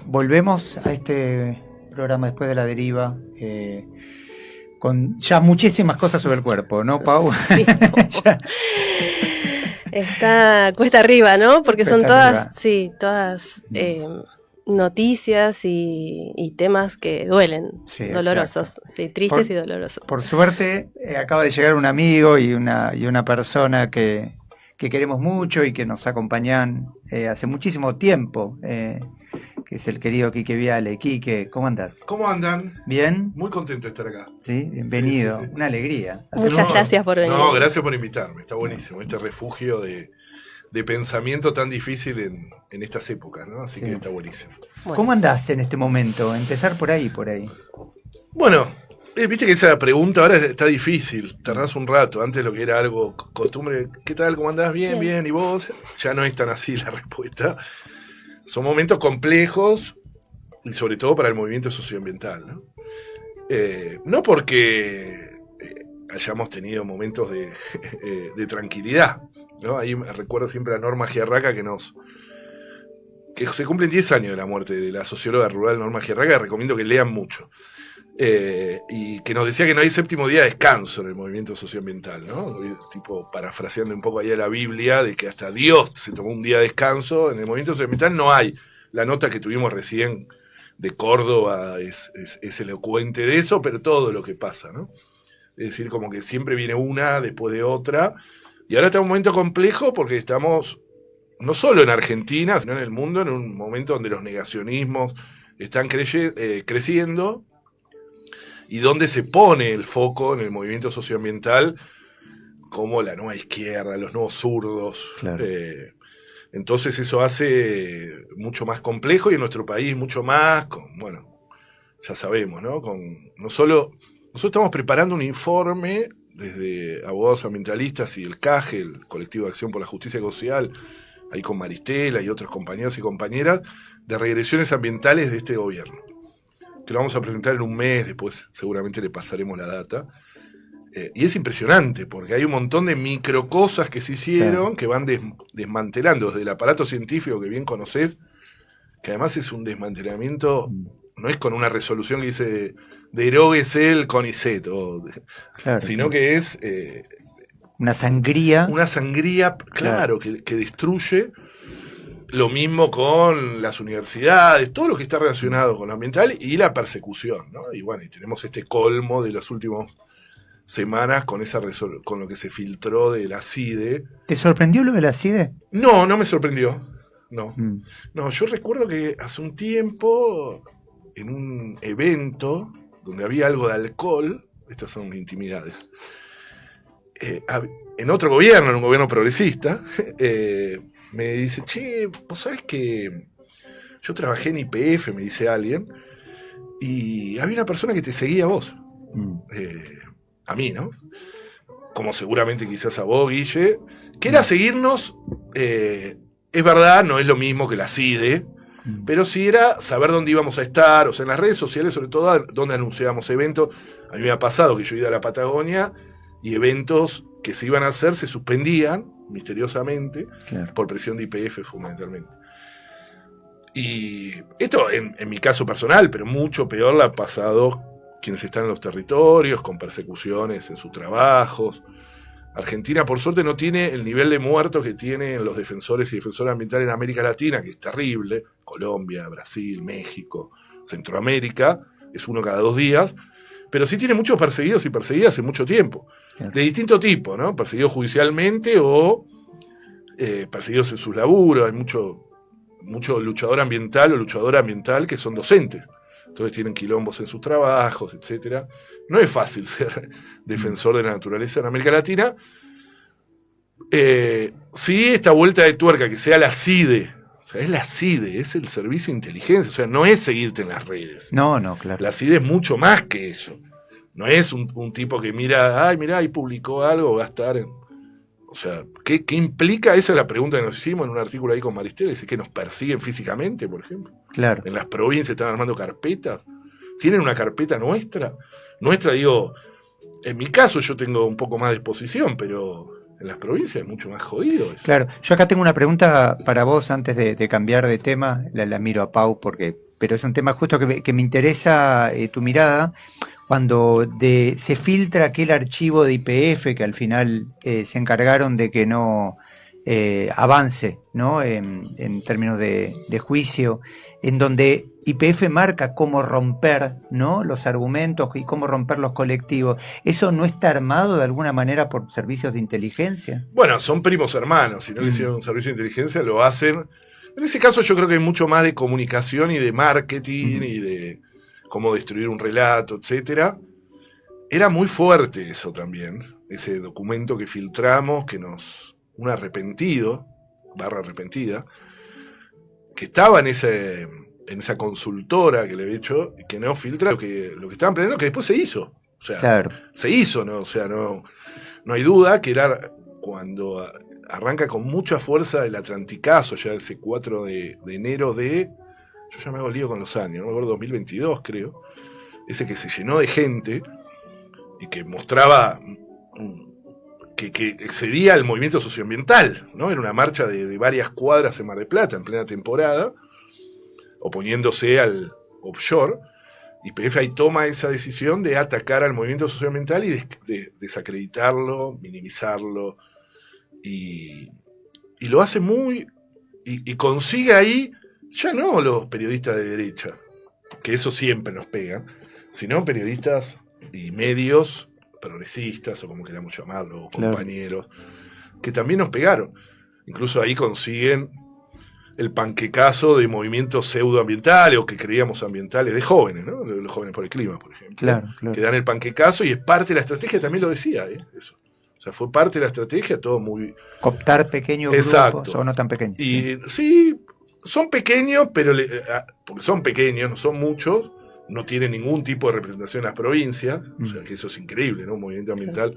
Volvemos a este programa después de la deriva, con ya muchísimas cosas sobre el cuerpo, ¿no, Pau? Sí, Ya. está cuesta arriba, ¿no? Porque Cuesta son todas, arriba. sí, todas noticias y temas que duelen, Sí, dolorosos, exacto. sí, tristes y dolorosos. Por suerte, acaba de llegar un amigo y una persona que queremos mucho y que nos acompañan hace muchísimo tiempo, que es el querido Quique Viale. Quique, ¿cómo andás? ¿Cómo andan? ¿Bien? Muy contento de estar acá. Sí, bienvenido. Sí. Una alegría. Muchas gracias por venir. No, gracias por invitarme. Está buenísimo. Este refugio de pensamiento tan difícil en estas épocas, ¿no? Así Sí. que está buenísimo. Bueno, ¿Cómo andás en este momento? Empezar por ahí. Bueno, viste que esa pregunta ahora está difícil. Tardás un rato. Antes lo que era algo costumbre. ¿Qué tal? ¿Cómo andás? Bien, bien. ¿Y vos? Ya no es tan así la respuesta. Son momentos complejos y sobre todo para el movimiento socioambiental, ¿no? No porque hayamos tenido momentos de tranquilidad, ¿no? Ahí me recuerdo siempre a Norma Giarraca que se cumplen 10 años de la muerte de la socióloga rural Norma Giarraca, recomiendo que lean mucho. Y que nos decía que no hay séptimo día de descanso en el movimiento socioambiental, ¿no? Tipo parafraseando un poco ahí a la Biblia, de que hasta Dios se tomó un día de descanso. En el movimiento socioambiental no hay. La nota que tuvimos recién de Córdoba es elocuente de eso, pero todo lo que pasa, ¿no? Es decir, como que siempre viene una después de otra. Y ahora está un momento complejo porque estamos, no solo en Argentina, sino en el mundo, en un momento donde los negacionismos están creciendo, y donde se pone el foco en el movimiento socioambiental como la nueva izquierda, los nuevos zurdos. Claro. Entonces eso hace mucho más complejo y en nuestro país mucho más, ya sabemos, ¿no? Nosotros estamos preparando un informe desde Abogados Ambientalistas y el CAGE, el Colectivo de Acción por la Justicia Social, ahí con Maristela y otros compañeros y compañeras, de regresiones ambientales de este gobierno, que lo vamos a presentar en un mes, después seguramente le pasaremos la data. Y es impresionante, porque hay un montón de micro cosas que se hicieron, que van desmantelando desde el aparato científico que bien conocés, que además es un desmantelamiento, no es con una resolución que dice deróguese el CONICET, Claro, sino que es una sangría. Una sangría, claro. Que destruye. Lo mismo con las universidades, todo lo que está relacionado con lo ambiental y la persecución, ¿no? Y bueno, y tenemos este colmo de las últimas semanas con con lo que se filtró de la CIDE. ¿Te sorprendió lo de la CIDE? No, no me sorprendió. No. No, yo recuerdo que hace un tiempo, en un evento donde había algo de alcohol, estas son intimidades, en otro gobierno, en un gobierno progresista, me dice, che, vos sabés que yo trabajé en YPF, me dice alguien, y había una persona que te seguía a vos. A mí, ¿no? Como seguramente quizás a vos, Guille, que era seguirnos, es verdad, no es lo mismo que la CIDE, pero sí era saber dónde íbamos a estar, o sea, en las redes sociales, sobre todo, donde anunciábamos eventos. A mí me ha pasado que yo iba a la Patagonia y eventos que se iban a hacer se suspendían misteriosamente, claro, por presión de YPF fundamentalmente. Y esto en mi caso personal, pero mucho peor la ha pasado quienes están en los territorios, con persecuciones en sus trabajos. Argentina, por suerte, no tiene el nivel de muertos que tienen los defensores y defensoras ambientales en América Latina, que es terrible. Colombia, Brasil, México, Centroamérica, es uno cada 2 días. Pero sí tiene muchos perseguidos y perseguidas hace mucho tiempo. Claro. De distinto tipo, ¿no? Perseguidos judicialmente o perseguidos en sus laburos. Hay mucho luchador ambiental o luchadora ambiental que son docentes. Entonces tienen quilombos en sus trabajos, etcétera. No es fácil ser defensor de la naturaleza en América Latina. Sí, esta vuelta de tuerca, que sea la CIDE. O sea, es la CIDE, es el servicio de inteligencia. O sea, no es seguirte en las redes. No, claro. La CIDE es mucho más que eso. No es un tipo que mira, mirá, ahí publicó algo, va a estar en... O sea, ¿qué implica? Esa es la pregunta que nos hicimos en un artículo ahí con Maristela. Dice que nos persiguen físicamente, por ejemplo. Claro. En las provincias están armando carpetas. ¿Tienen una carpeta nuestra? Nuestra, digo, en mi caso yo tengo un poco más de exposición, pero En las provincias es mucho más jodido eso. Claro, yo acá tengo una pregunta para vos antes de cambiar de tema, la miro a Pau pero es un tema justo que me interesa tu mirada. Cuando se filtra aquel archivo de YPF que al final se encargaron de que no avance, ¿no? En términos de juicio, en donde YPF marca cómo romper, ¿no? Los argumentos y cómo romper los colectivos. ¿Eso no está armado de alguna manera por servicios de inteligencia? Bueno, son primos hermanos. Si no le hicieron un servicio de inteligencia, lo hacen. En ese caso yo creo que hay mucho más de comunicación y de marketing y de cómo destruir un relato, etcétera. Era muy fuerte eso también, ese documento que filtramos, un arrepentido, /arrepentida, que estaba en esa consultora que le había hecho, y que no filtra lo que estaban planeando, que después se hizo. O sea, claro. Se hizo, ¿no? O sea, no hay duda que era cuando arranca con mucha fuerza el Atlanticazo, ya ese 4 de enero yo ya me hago lío con los años, no me acuerdo, 2022 creo, ese que se llenó de gente y que mostraba que excedía el movimiento socioambiental, ¿no? Era una marcha de varias cuadras en Mar del Plata en plena temporada, oponiéndose al offshore. YPF ahí toma esa decisión de atacar al movimiento socioambiental y de desacreditarlo, minimizarlo, y lo hace y consigue ahí, ya no los periodistas de derecha, que eso siempre nos pegan, sino periodistas y medios progresistas, o como queramos llamarlo, o compañeros, que también nos pegaron. Incluso ahí consiguen el panquecazo de movimientos pseudoambientales, o que creíamos ambientales, de jóvenes, ¿no? Los jóvenes por el clima, por ejemplo. Claro. Que dan el panquecazo, y es parte de la estrategia, también lo decía, eso. O sea, fue parte de la estrategia, todo muy... Cooptar pequeños grupos, o no tan pequeños. Y sí, son pequeños, pero porque son pequeños, no son muchos, no tienen ningún tipo de representación en las provincias, o sea, que eso es increíble, ¿no? Un movimiento ambiental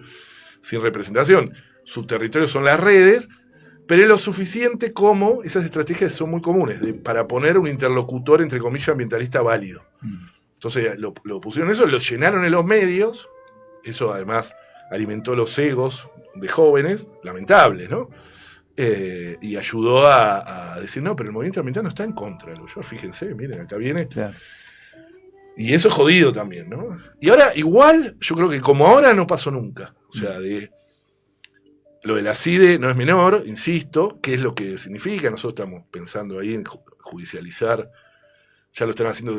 sin representación. Su territorio son las redes, pero es lo suficiente como esas estrategias son muy comunes, para poner un interlocutor, entre comillas, ambientalista válido. Entonces lo pusieron eso, lo llenaron en los medios, eso además alimentó los egos de jóvenes, lamentables, ¿no? Y ayudó a decir, no, pero el movimiento ambiental no está en contra de lo. Fíjense, miren, acá viene. Claro. Y eso es jodido también, ¿no? Y ahora, igual, yo creo que como ahora no pasó nunca. O sea, lo de la CIDE no es menor, insisto, ¿qué es lo que significa? Nosotros estamos pensando ahí en judicializar, ya lo están haciendo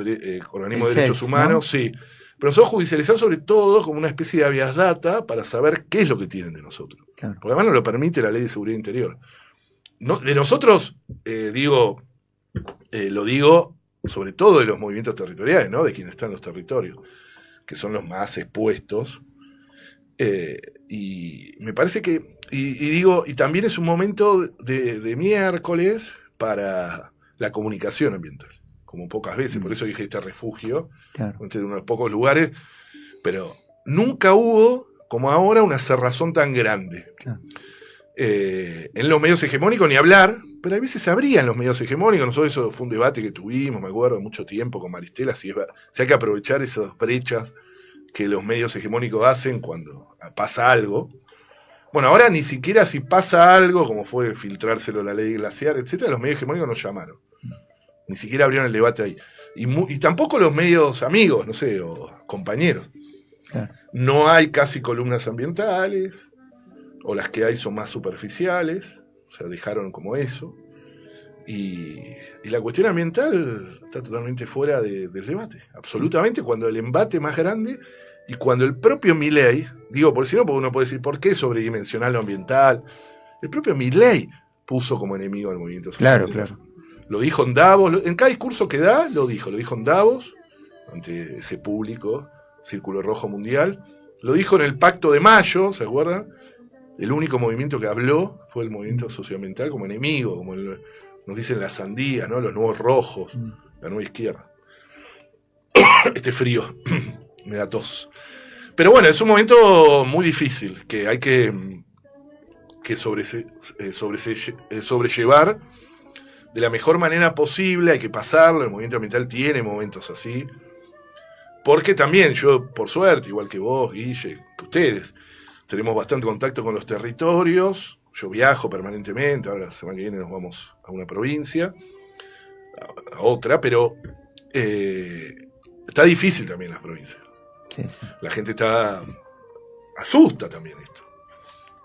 organismos de derechos humanos, ¿no? Sí. Pero nosotros judicializar sobre todo como una especie de habeas data para saber qué es lo que tienen de nosotros. Claro. Porque además no lo permite la Ley de Seguridad Interior. No, de nosotros, lo digo sobre todo de los movimientos territoriales, ¿no? De quienes están en los territorios, que son los más expuestos. Y me parece que, y también es un momento de miércoles para la comunicación ambiental, como pocas veces, por eso dije este refugio, claro, entre unos pocos lugares, pero nunca hubo, como ahora, una cerrazón tan grande. Claro. En los medios hegemónicos ni hablar, pero a veces se abrían los medios hegemónicos. Nosotros, eso fue un debate que tuvimos, me acuerdo, mucho tiempo con Maristela, si hay que aprovechar esas brechas que los medios hegemónicos hacen cuando pasa algo. Bueno, ahora ni siquiera si pasa algo, como fue filtrárselo la ley glaciar, etcétera, los medios hegemónicos nos llamaron. Ni siquiera abrieron el debate ahí. Y tampoco los medios amigos, no sé, o compañeros. Claro. No hay casi columnas ambientales, o las que hay son más superficiales, o sea, dejaron como eso. Y la cuestión ambiental está totalmente fuera del debate, absolutamente, cuando el embate más grande y cuando el propio Milei, digo, por si no, porque uno puede decir, ¿por qué sobredimensionar lo ambiental? El propio Milei puso como enemigo al movimiento social. Claro. Lo dijo en Davos, en cada discurso que da, lo dijo en Davos, ante ese público, Círculo Rojo Mundial, lo dijo en el Pacto de Mayo, ¿se acuerdan? El único movimiento que habló fue el movimiento socioambiental como enemigo, como nos dicen las sandías, ¿no? Los nuevos rojos, la nueva izquierda. Este frío me da tos. Pero bueno, es un momento muy difícil que hay que sobrellevar de la mejor manera posible, hay que pasarlo. El movimiento ambiental tiene momentos así, porque también yo, por suerte, igual que vos, Guille, que ustedes, tenemos bastante contacto con los territorios, yo viajo permanentemente, ahora la semana que viene nos vamos a una provincia, a otra, pero está difícil también las provincias. Sí, sí. La gente asusta también esto.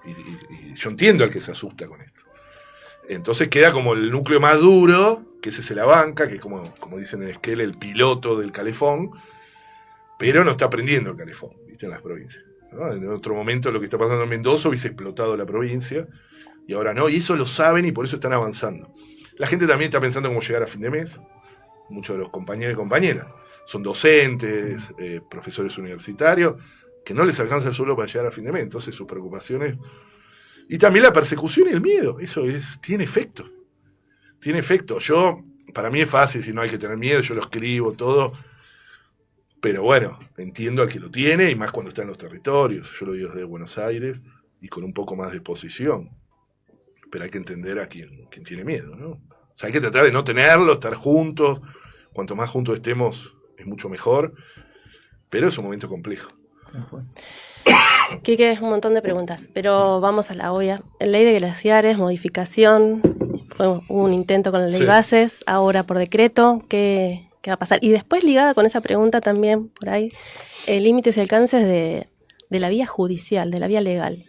Y yo entiendo al que se asusta con esto. Entonces queda como el núcleo más duro, que ese se la banca, que es como dicen en Esquel, el piloto del calefón, pero no está aprendiendo el calefón, ¿viste? En las provincias, ¿no? En otro momento lo que está pasando en Mendoza hubiese explotado la provincia, y ahora no, y eso lo saben y por eso están avanzando. La gente también está pensando cómo llegar a fin de mes, muchos de los compañeros y compañeras, son docentes, profesores universitarios, que no les alcanza el sueldo para llegar a fin de mes, entonces sus preocupaciones... Y también la persecución y el miedo, tiene efecto. Tiene efecto. Para mí es fácil, si no hay que tener miedo, yo lo escribo, todo. Pero bueno, entiendo al que lo tiene, y más cuando está en los territorios. Yo lo digo desde Buenos Aires, y con un poco más de exposición. Pero hay que entender a quien tiene miedo, ¿no? O sea, hay que tratar de no tenerlo, estar juntos. Cuanto más juntos estemos, es mucho mejor. Pero es un momento complejo. Quique, es un montón de preguntas, pero vamos a la obvia. Ley de glaciares, modificación, hubo un intento con la ley bases, ahora por decreto, ¿qué va a pasar? Y después ligada con esa pregunta también, por ahí, límites y alcances de la vía judicial, de la vía legal.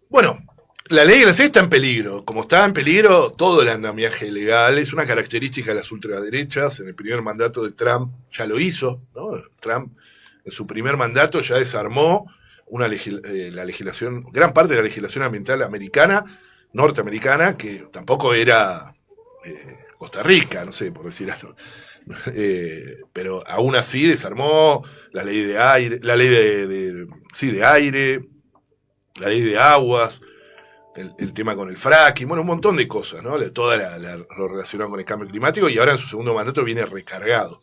Bueno, la ley de glaciares está en peligro. Como está en peligro todo el andamiaje legal, es una característica de las ultraderechas. En el primer mandato de Trump ya lo hizo, ¿no? Trump en su primer mandato ya desarmó la legislación, gran parte de la legislación ambiental norteamericana, que tampoco era Costa Rica, no sé, por decir algo. Pero aún así desarmó la ley de aire, la ley de aire, la ley de aguas, el tema con el fracking, bueno, un montón de cosas, ¿no? Todo lo relacionado con el cambio climático, y ahora en su segundo mandato viene recargado.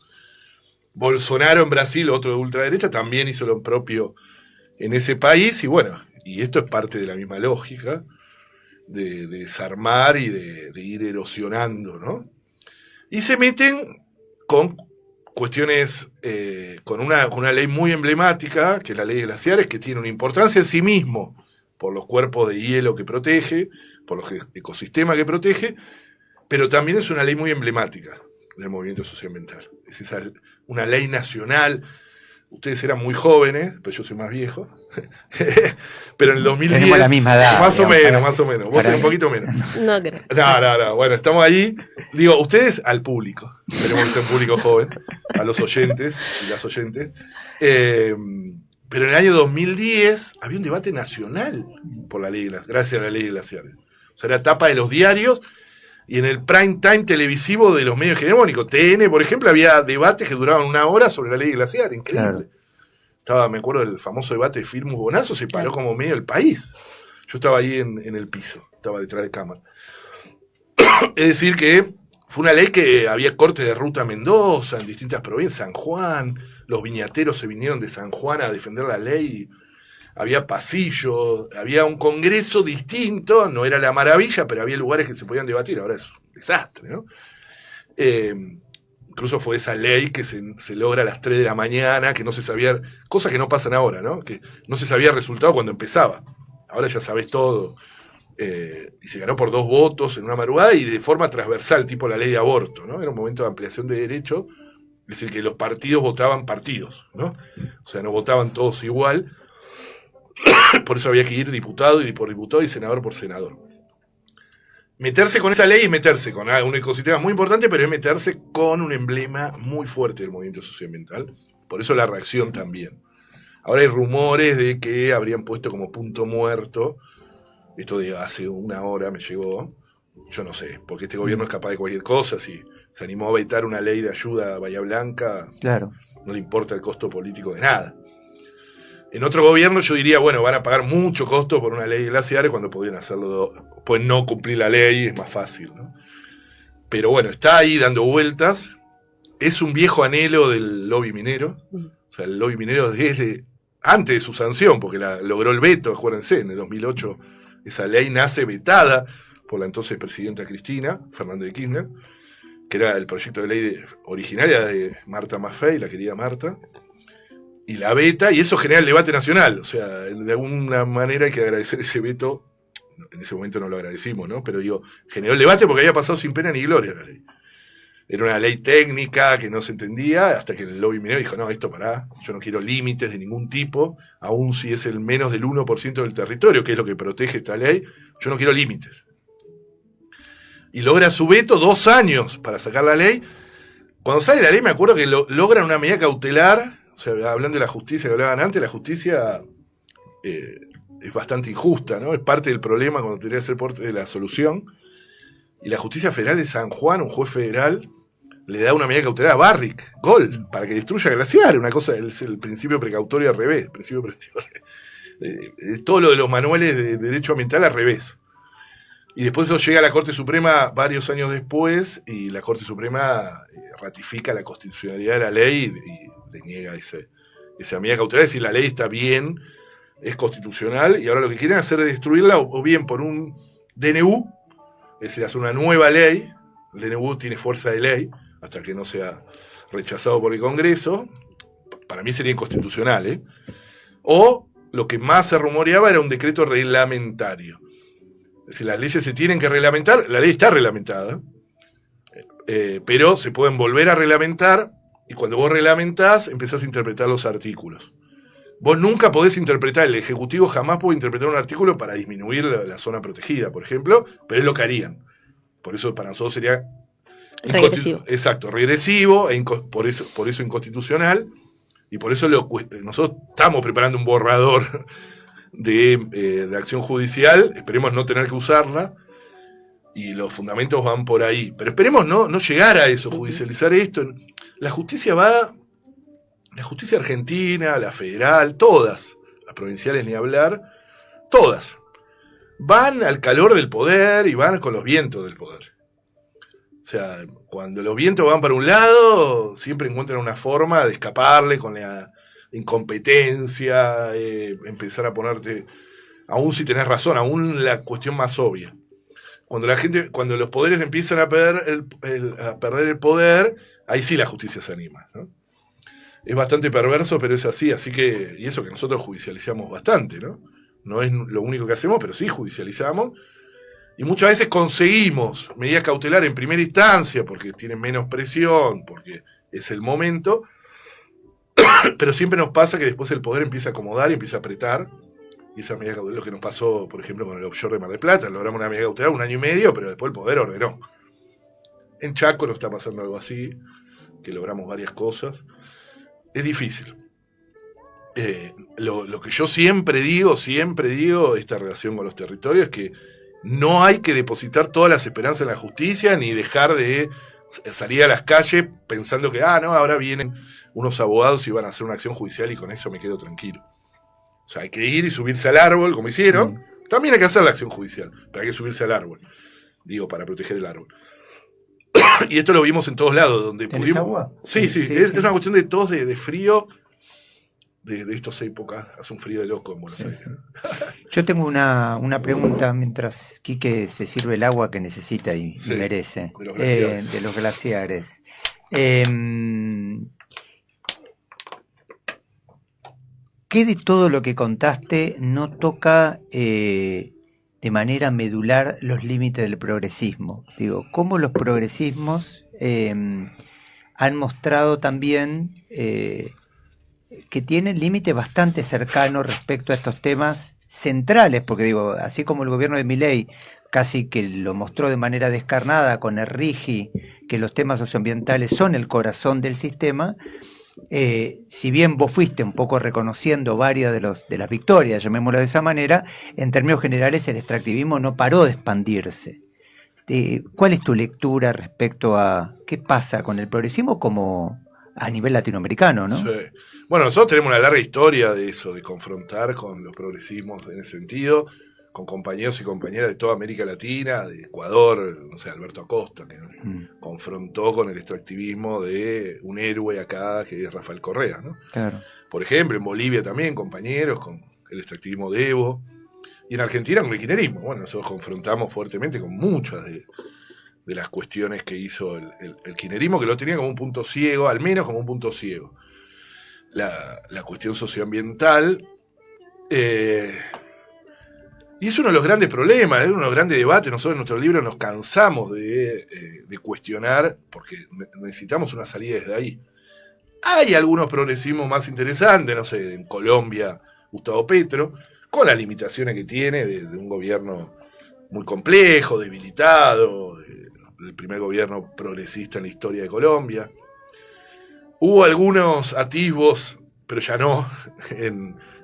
Bolsonaro en Brasil, otro de ultraderecha, también hizo lo propio en ese país, y bueno, y esto es parte de la misma lógica de desarmar y de ir erosionando, ¿no? Y se meten con cuestiones, con una ley muy emblemática, que es la ley de glaciares, que tiene una importancia en sí mismo, por los cuerpos de hielo que protege, por los ecosistemas que protege, pero también es una ley muy emblemática del movimiento socioambiental. Es una ley nacional. Ustedes eran muy jóvenes, pero yo soy más viejo. Pero en el 2010... Tenemos la misma edad. Más o menos. Vos tenés un poquito menos. No creo. No. Bueno, estamos ahí. Digo, ustedes al público. Tenemos que ser un público joven. A los oyentes y las oyentes. Pero en el año 2010 había un debate nacional por la ley, gracias a la ley de glaciares. O sea, era tapa de los diarios y en el prime time televisivo de los medios hegemónicos. TN, por ejemplo, había debates que duraban 1 hora sobre la ley de glaciares. Increíble. Claro. Me acuerdo del famoso debate de Firmus Bonazo, se paró como medio del país. Yo estaba ahí en el piso, estaba detrás de cámara. Es decir que fue una ley que había corte de ruta a Mendoza, en distintas provincias, San Juan, los viñateros se vinieron de San Juan a defender la ley, había pasillos, había un congreso distinto, no era la maravilla, pero había lugares que se podían debatir, ahora es un desastre, ¿no? Incluso fue esa ley que se logra a las 3 de la mañana, que no se sabía, cosas que no pasan ahora, ¿no? Que no se sabía el resultado cuando empezaba, ahora ya sabés todo. Y se ganó por 2 votos en una madrugada y de forma transversal, tipo la ley de aborto, ¿no? Era un momento de ampliación de derechos, es decir, que los partidos votaban partidos, ¿no? O sea, no votaban todos igual, por eso había que ir diputado y por diputado y senador por senador. Meterse con esa ley es meterse con un ecosistema muy importante, pero es meterse con un emblema muy fuerte del movimiento socioambiental, por eso la reacción también. Ahora hay rumores de que habrían puesto como punto muerto. Esto de hace 1 hora me llegó, yo no sé, porque este gobierno es capaz de cualquier cosa. Si se animó a vetar una ley de ayuda a Bahía Blanca, claro, no le importa el costo político de nada. En otro gobierno yo diría, bueno, van a pagar mucho costo por una ley de glaciares cuando podían hacerlo, pues no cumplir la ley, es más fácil, ¿no? Pero bueno, está ahí dando vueltas, es un viejo anhelo del lobby minero, o sea, el lobby minero desde antes de su sanción, porque logró el veto, acuérdense, en el 2008 esa ley nace vetada por la entonces presidenta Cristina Fernández de Kirchner, que era el proyecto de ley originaria de Marta Maffei, la querida Marta, y la veta, y eso genera el debate nacional. O sea, de alguna manera hay que agradecer ese veto. En ese momento no lo agradecimos, ¿no? Pero digo, generó el debate porque había pasado sin pena ni gloria la ley. Era una ley técnica que no se entendía, hasta que el lobby minero dijo, no, esto pará, yo no quiero límites de ningún tipo, aun si es el menos del 1% del territorio, que es lo que protege esta ley, yo no quiero límites. Y logra su veto 2 años para sacar la ley. Cuando sale la ley me acuerdo que logran una medida cautelar, o sea, hablando de la justicia que hablaban antes, la justicia es bastante injusta, ¿no? Es parte del problema cuando tendría que ser parte de la solución. Y la justicia federal de San Juan, un juez federal, le da una medida cautelar a Barrick, gol, para que destruya glaciares. Una cosa, es el principio precautorio al revés. Todo lo de los manuales de derecho ambiental al revés. Y después eso llega a la Corte Suprema varios años después, y la Corte Suprema ratifica la constitucionalidad de la ley y deniega esa medida cautelar. Es decir, la ley está bien, es constitucional, y ahora lo que quieren hacer es destruirla o bien por un DNU, es decir, hacer una nueva ley. El DNU tiene fuerza de ley hasta que no sea rechazado por el Congreso. Para mí sería inconstitucional, ¿eh? O lo que más se rumoreaba era un decreto reglamentario. Es decir, las leyes se tienen que reglamentar, la ley está reglamentada, pero se pueden volver a reglamentar, y cuando vos reglamentás, empezás a interpretar los artículos. Vos nunca podés interpretar, el Ejecutivo jamás puede interpretar un artículo para disminuir la zona protegida, por ejemplo, pero es lo que harían. Por eso para nosotros sería regresivo. Exacto, regresivo, por eso inconstitucional, y por eso nosotros estamos preparando un borrador de acción judicial, esperemos no tener que usarla, y los fundamentos van por ahí. Pero esperemos no llegar a eso, judicializar esto. La justicia argentina, la federal, todas, las provinciales ni hablar, todas, van al calor del poder y van con los vientos del poder. O sea, cuando los vientos van para un lado, siempre encuentran una forma de escaparle con la incompetencia, empezar a ponerte, aún si tenés razón, aún la cuestión más obvia. Cuando los poderes empiezan a perder el poder, ahí sí la justicia se anima, ¿no? Es bastante perverso, pero es así que, y eso que nosotros judicializamos bastante, ¿no? No es lo único que hacemos, pero sí judicializamos. Y muchas veces conseguimos medidas cautelares en primera instancia, porque tienen menos presión, porque es el momento, pero siempre nos pasa que después el poder empieza a acomodar y empieza a apretar, y esa medida cautelar, lo que nos pasó, por ejemplo, con el offshore de Mar del Plata, logramos una medida cautelar 1 año y medio, pero después el poder ordenó. En Chaco nos está pasando algo así, que logramos varias cosas. Es difícil. Lo que yo siempre digo, esta relación con los territorios, es que no hay que depositar todas las esperanzas en la justicia, ni dejar de salir a las calles pensando que, ahora vienen unos abogados y van a hacer una acción judicial y con eso me quedo tranquilo. O sea, hay que ir y subirse al árbol, como hicieron. También hay que hacer la acción judicial, pero hay que subirse al árbol. Digo, para proteger el árbol. Y esto lo vimos en todos lados, donde pudimos. ¿Agua? Sí. Es una cuestión de tos, de frío, de estas épocas. Hace un frío de loco en Buenos Aires. Yo tengo una pregunta mientras Quique se sirve el agua que necesita y merece. De los glaciares. ¿Qué de todo lo que contaste no toca de manera medular los límites del progresismo? Digo, ¿cómo los progresismos han mostrado también que tienen límites bastante cercanos respecto a estos temas centrales? Porque digo, así como el gobierno de Milei casi que lo mostró de manera descarnada con el RIGI, que los temas socioambientales son el corazón del sistema, si bien vos fuiste un poco reconociendo varias de las victorias, llamémoslo de esa manera, en términos generales el extractivismo no paró de expandirse. ¿Cuál es tu lectura respecto a qué pasa con el progresismo como a nivel latinoamericano, no? Sí. Bueno, nosotros tenemos una larga historia de eso, de confrontar con los progresismos en ese sentido, con compañeros y compañeras de toda América Latina, de Ecuador, no sé, Alberto Acosta, que confrontó con el extractivismo de un héroe acá, que es Rafael Correa, ¿no? Claro. Por ejemplo, en Bolivia también, compañeros con el extractivismo de Evo, y en Argentina con el kirchnerismo. Bueno, nosotros confrontamos fuertemente con muchas de las cuestiones que hizo el kirchnerismo, que lo tenía como un punto ciego, al menos como un punto ciego. la cuestión socioambiental. Y es uno de los grandes problemas, es uno de los grandes debates. Nosotros en nuestro libro nos cansamos de cuestionar, porque necesitamos una salida desde ahí. Hay algunos progresismos más interesantes, no sé, en Colombia, Gustavo Petro, con las limitaciones que tiene de un gobierno muy complejo, debilitado, el primer gobierno progresista en la historia de Colombia. Hubo algunos atisbos, pero ya no,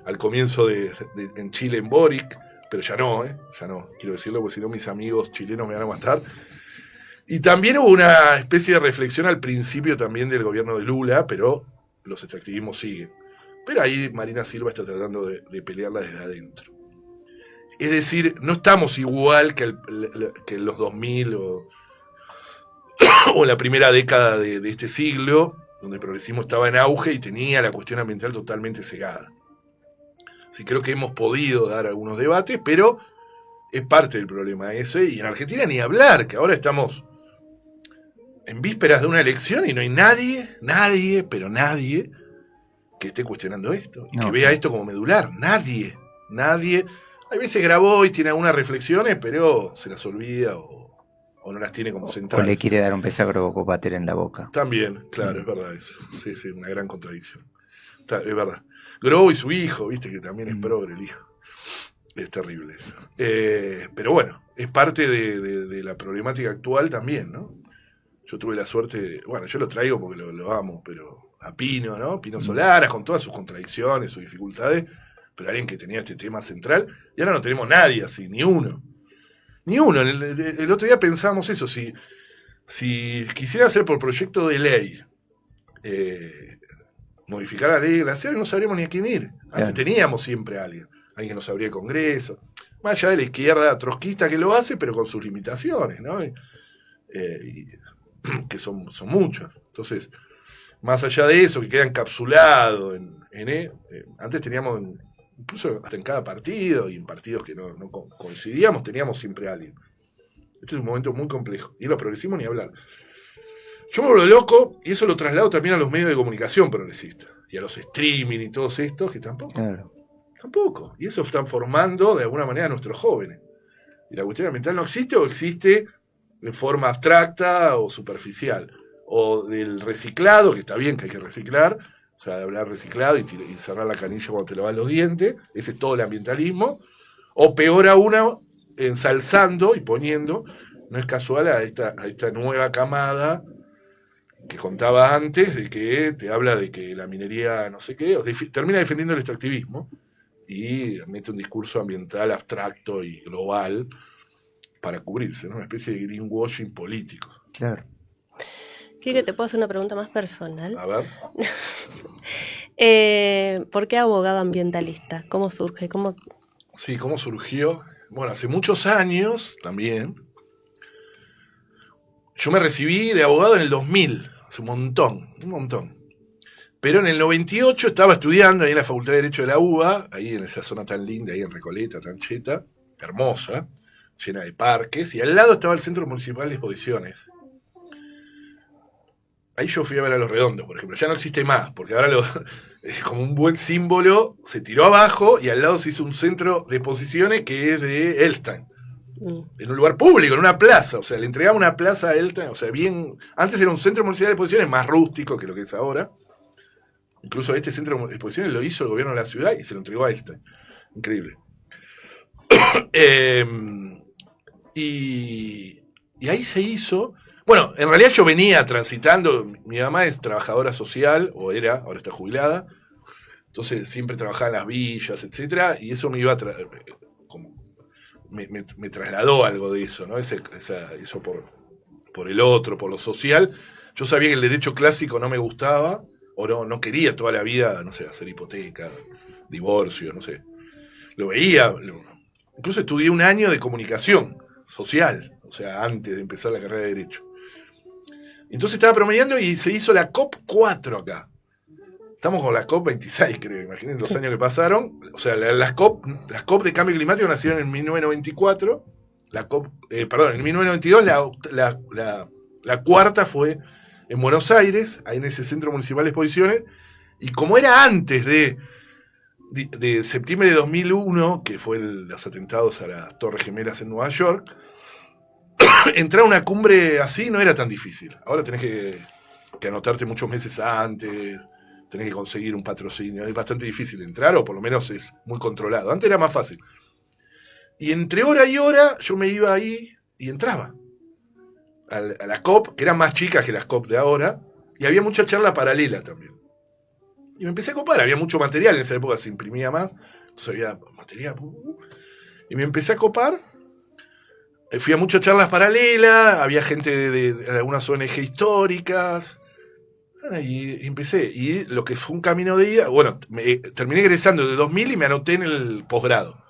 al comienzo en Chile, en Boric, pero ya no, quiero decirlo, porque si no mis amigos chilenos me van a matar. Y también hubo una especie de reflexión al principio también del gobierno de Lula, pero los extractivismos siguen. Pero ahí Marina Silva está tratando de pelearla desde adentro. Es decir, no estamos igual que en los 2000 o la primera década de este siglo, donde el progresismo estaba en auge y tenía la cuestión ambiental totalmente cegada. Sí, creo que hemos podido dar algunos debates, pero es parte del problema ese. Y en Argentina ni hablar, que ahora estamos en vísperas de una elección y no hay nadie, que esté cuestionando esto. Y que vea esto como medular. Nadie. Hay veces grabó y tiene algunas reflexiones, pero se las olvida o no las tiene como centrales. O le quiere dar un besazo con váter en la boca. También, claro, es verdad eso. Sí, una gran contradicción. Es verdad. Grobo y su hijo, viste, que también es progre el hijo. Es terrible eso. Pero bueno, es parte de la problemática actual también, ¿no? Yo tuve la suerte, bueno, yo lo traigo porque lo amo, pero a Pino, ¿no? Pino Solaras, con todas sus contradicciones, sus dificultades, pero alguien que tenía este tema central, y ahora no tenemos nadie así, ni uno. El otro día pensamos eso, si quisiera hacer por proyecto de ley, modificar la ley glacial, no sabríamos ni a quién ir. Antes teníamos siempre a alguien que nos abría el Congreso, más allá de la izquierda trotskista que lo hace, pero con sus limitaciones, ¿no? Que son muchas. Entonces, más allá de eso, que queda encapsulado antes teníamos, incluso hasta en cada partido, y en partidos que no coincidíamos, teníamos siempre a alguien. Este es un momento muy complejo, y los progresismos ni hablar. Yo me vuelvo loco, y eso lo traslado también a los medios de comunicación progresistas, y a los streaming y todos estos, que tampoco. Claro. Tampoco. Y eso están formando de alguna manera a nuestros jóvenes. Y la cuestión ambiental no existe, o existe de forma abstracta o superficial. O del reciclado, que está bien que hay que reciclar, o sea, de hablar reciclado y cerrar la canilla cuando te lavas los dientes, ese es todo el ambientalismo. O peor aún, ensalzando y poniendo, no es casual a esta nueva camada que contaba antes, de que te habla de que la minería no sé qué, termina defendiendo el extractivismo y mete un discurso ambiental abstracto y global para cubrirse, ¿no? Una especie de greenwashing político. Claro. Quique, ¿te puedo hacer una pregunta más personal? A ver. ¿Por qué abogado ambientalista? ¿Cómo surge? Sí, ¿cómo surgió? Bueno, hace muchos años también. Yo me recibí de abogado en el 2000, hace un montón. Pero en el 98 estaba estudiando ahí en la Facultad de Derecho de la UBA, ahí en esa zona tan linda, ahí en Recoleta, tan cheta, hermosa, llena de parques, y al lado estaba el Centro Municipal de Exposiciones. Ahí yo fui a ver a Los Redondos, por ejemplo. Ya no existe más, porque ahora es como un buen símbolo, se tiró abajo y al lado se hizo un centro de exposiciones que es de Elstein. En un lugar público, en una plaza. O sea, le entregaba una plaza a Elstein. O sea, bien. Antes era un centro municipal de exposiciones más rústico que lo que es ahora. Incluso este centro de exposiciones lo hizo el gobierno de la ciudad y se lo entregó a Elstein. Increíble. Y ahí se hizo. Bueno, en realidad yo venía transitando, mi mamá es trabajadora social, ahora está jubilada, entonces siempre trabajaba en las villas, etcétera, y eso me iba a me trasladó algo de eso, ¿no? Eso por el otro, por lo social. Yo sabía que el derecho clásico no me gustaba, o no quería toda la vida, no sé, hacer hipoteca, divorcio, no sé. Lo veía, incluso estudié un año de comunicación social, o sea, antes de empezar la carrera de Derecho. Entonces estaba promediando y se hizo la COP 4 acá. Estamos con la COP 26, creo, imaginen los años que pasaron. O sea, las COP de cambio climático nacieron en 1994. En 1992 la cuarta fue en Buenos Aires, ahí en ese Centro Municipal de Exposiciones, Y como era antes de septiembre de 2001, que fue los atentados a las Torres Gemelas en Nueva York, entrar a una cumbre así no era tan difícil. Ahora tenés que anotarte muchos meses antes, tenés que conseguir un patrocinio. Es bastante difícil entrar, o por lo menos es muy controlado. Antes era más fácil. Y entre hora y hora yo me iba ahí y entraba a la COP, que eran más chicas que las COP de ahora, y había mucha charla paralela también. Y me empecé a copar, había mucho material, en esa época se imprimía más, entonces había material, y me empecé a copar. Fui a muchas charlas paralelas, había gente de algunas ONG históricas, y empecé. Y lo que fue un camino de ida, bueno, terminé egresando de 2000 y me anoté en el posgrado.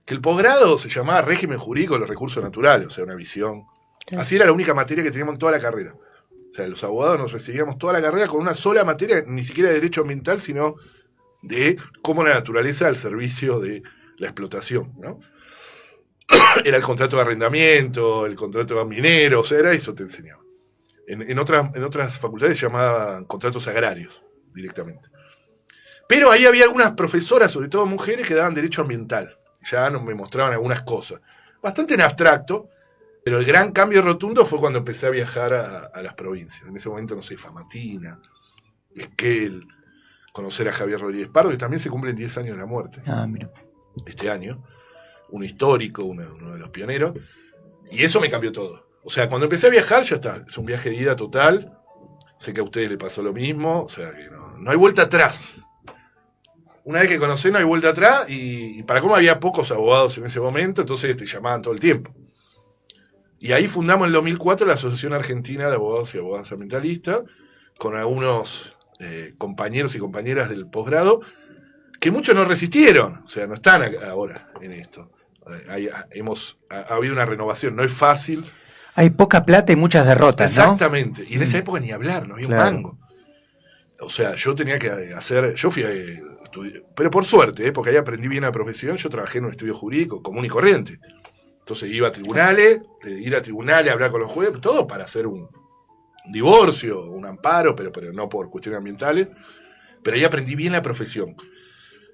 Que el posgrado se llamaba Régimen Jurídico de los Recursos Naturales, o sea, una visión. Así era la única materia que teníamos en toda la carrera. O sea, los abogados nos recibíamos toda la carrera con una sola materia, ni siquiera de derecho ambiental, sino de cómo la naturaleza al servicio de la explotación, ¿no? Era el contrato de arrendamiento, el contrato minero, o sea, era eso te enseñaba. En otras facultades se llamaban contratos agrarios, directamente. Pero ahí había algunas profesoras, sobre todo mujeres, que daban derecho ambiental. Ya me mostraban algunas cosas. Bastante en abstracto, pero el gran cambio rotundo fue cuando empecé a viajar a las provincias. En ese momento, no sé, Famatina, Esquel, conocer a Javier Rodríguez Pardo, que también se cumplen 10 años de la muerte. Mira. Este año. Un histórico, uno de los pioneros. Y eso me cambió todo. O sea, cuando empecé a viajar, ya está. Es un viaje de ida total. Sé que a ustedes les pasó lo mismo. O sea, que no hay vuelta atrás. Una vez que conocés, no hay vuelta atrás. Y para cómo había pocos abogados en ese momento, entonces te llamaban todo el tiempo. Y ahí fundamos en el 2004 la Asociación Argentina de Abogados y Abogadas Ambientalistas, con algunos compañeros y compañeras del posgrado, que muchos no resistieron. O sea, no están ahora en esto. Ha habido una renovación. No es fácil. Hay poca plata y muchas derrotas, ¿no? Exactamente. Y en esa época ni hablar, no había un mango. O sea, yo tenía que hacer... Yo fui a estudiar, pero por suerte, porque ahí aprendí bien la profesión. Yo trabajé en un estudio jurídico común y corriente. Entonces iba a tribunales, ir a tribunales, hablar con los jueces, todo para hacer un divorcio, un amparo, pero no por cuestiones ambientales. Pero ahí aprendí bien la profesión.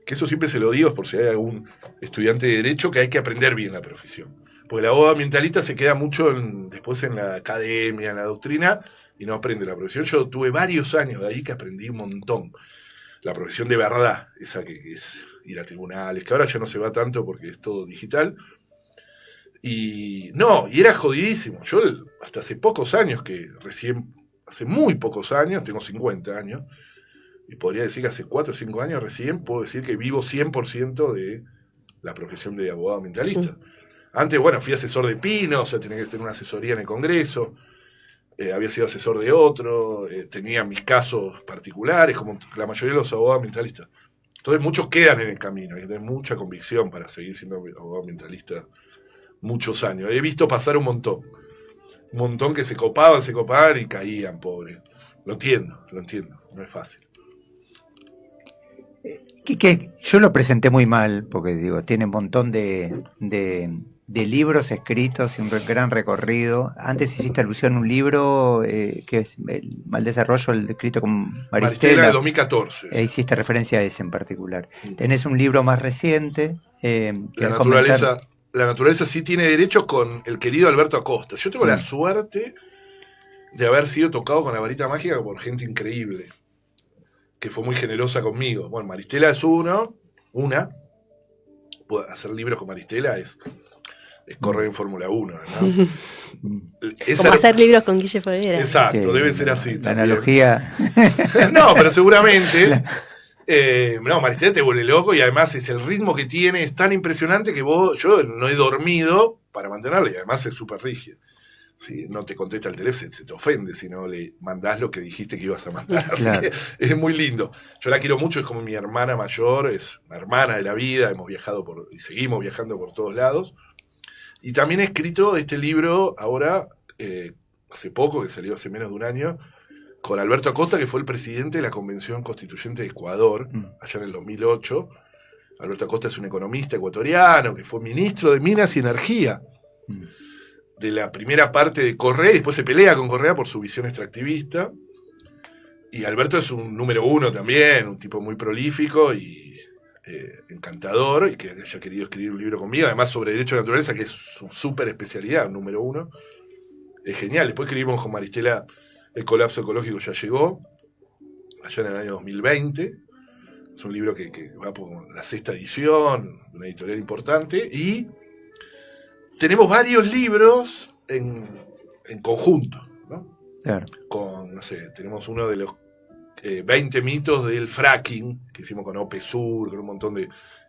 Que eso siempre se lo digo, por si hay algún estudiante de Derecho, que hay que aprender bien la profesión. Porque el abogado ambientalista se queda mucho después en la academia, en la doctrina, y no aprende la profesión. Yo tuve varios años de ahí que aprendí un montón. La profesión de verdad, esa que es ir a tribunales, que ahora ya no se va tanto porque es todo digital. Y era jodidísimo. Yo hasta hace pocos años, hace muy pocos años, tengo 50 años, y podría decir que hace 4 o 5 años recién puedo decir que vivo 100% de la profesión de abogado ambientalista. Antes, bueno, fui asesor de Pino, o sea, tenía que tener una asesoría en el Congreso, había sido asesor de otro, tenía mis casos particulares, como la mayoría de los abogados ambientalistas. Entonces muchos quedan en el camino, hay que tener mucha convicción para seguir siendo abogado ambientalista muchos años. He visto pasar un montón que se copaban y caían, pobres. Lo entiendo, no es fácil. Que yo lo presenté muy mal, porque digo, tiene un montón de libros escritos y un gran recorrido. Antes hiciste alusión a un libro que es el Mal Desarrollo, el escrito con Maristela de 2014. Hiciste referencia a ese en particular. Tenés un libro más reciente. La naturaleza sí tiene derecho, con el querido Alberto Acosta. Yo tengo la suerte de haber sido tocado con la varita mágica por gente increíble, que fue muy generosa conmigo. Bueno, Maristela es una. Hacer libros con Maristela es correr en Fórmula 1, ¿no? Como hacer libros con Guille Folguera. Exacto, debe ser así. La analogía. No, pero seguramente. Maristela te vuelve loco, y además el ritmo que tiene es tan impresionante que yo no he dormido para mantenerla, y además es súper rígido. Si no te contesta el teléfono, se te ofende si no le mandás lo que dijiste que ibas a mandar. Claro. Así que es muy lindo. Yo la quiero mucho, es como mi hermana mayor, es una hermana de la vida, hemos viajado y seguimos viajando por todos lados. Y también he escrito este libro ahora, hace poco, que salió hace menos de un año, con Alberto Acosta, que fue el presidente de la Convención Constituyente de Ecuador, allá en el 2008. Alberto Acosta es un economista ecuatoriano, que fue ministro de Minas y Energía, de la primera parte de Correa, y después se pelea con Correa por su visión extractivista. Y Alberto es un número 1 también, un tipo muy prolífico y encantador, y que haya querido escribir un libro conmigo, además sobre derecho de naturaleza, que es su súper especialidad, un número 1. Es genial. Después escribimos con Maristela El colapso ecológico ya llegó, allá en el año 2020. Es un libro que va por la 6ª edición, una editorial importante, y tenemos varios libros en conjunto, ¿no? Claro. Con, no sé, tenemos uno de los 20 mitos del fracking, que hicimos con OPESUR, con un montón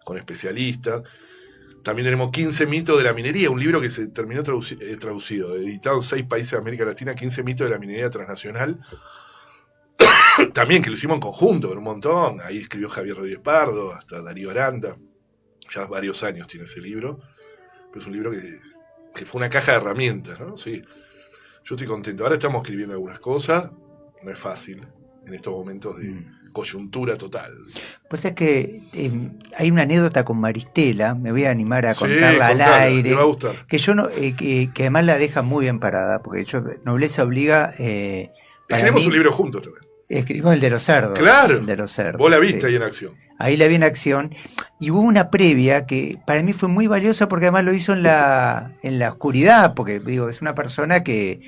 con especialistas. También tenemos 15 mitos de la minería, un libro que se terminó traducido, editado en 6 países de América Latina, 15 mitos de la minería transnacional. También que lo hicimos en conjunto, con un montón. Ahí escribió Javier Rodríguez Pardo, hasta Darío Aranda. Ya varios años tiene ese libro. Pero es un libro que fue una caja de herramientas, ¿no? Sí. Yo estoy contento. Ahora estamos escribiendo algunas cosas. No es fácil en estos momentos de coyuntura total. Pues es que hay una anécdota con Maristela, me voy a animar a contarla al contala, aire, me va a gustar. que yo no, que además la deja muy bien parada, porque yo, Nobleza Obliga, Escribimos un libro juntos también. Escribimos el de los cerdos. Claro. El de los cerdos. Vos la viste sí. ahí en acción. Ahí la vi en acción. Y hubo una previa que para mí fue muy valiosa porque además lo hizo en la oscuridad, porque digo, es una persona que